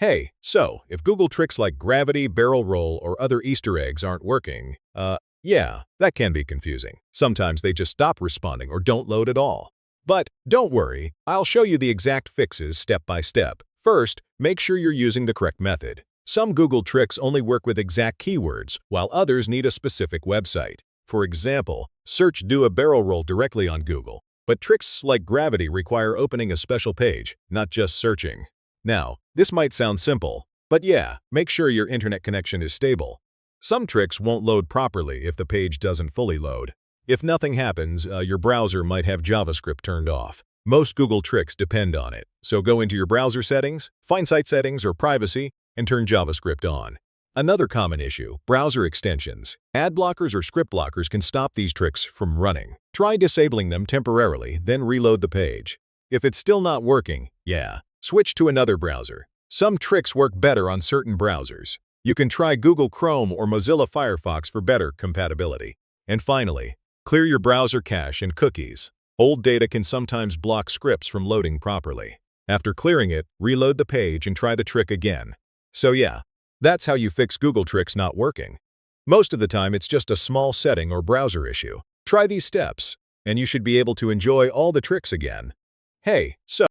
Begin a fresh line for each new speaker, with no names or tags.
Hey, so if Google tricks like gravity, barrel roll, or other Easter eggs aren't working, yeah, that can be confusing. Sometimes they just stop responding or don't load at all. But don't worry, I'll show you the exact fixes step by step. First, make sure you're using the correct method. Some Google tricks only work with exact keywords, while others need a specific website. For example, search "do a barrel roll" directly on Google. But tricks like gravity require opening a special page, not just searching. Now, this might sound simple, but yeah, make sure your internet connection is stable. Some tricks won't load properly if the page doesn't fully load. If nothing happens, your browser might have JavaScript turned off. Most Google tricks depend on it, so go into your browser settings, find site settings or privacy, and turn JavaScript on. Another common issue, browser extensions. Ad blockers or script blockers can stop these tricks from running. Try disabling them temporarily, then reload the page. If it's still not working, switch to another browser. Some tricks work better on certain browsers. You can try Google Chrome or Mozilla Firefox for better compatibility. And finally, clear your browser cache and cookies. Old data can sometimes block scripts from loading properly. After clearing it, reload the page and try the trick again. So yeah, that's how you fix Google tricks not working. Most of the time, it's just a small setting or browser issue. Try these steps, and you should be able to enjoy all the tricks again. Hey, so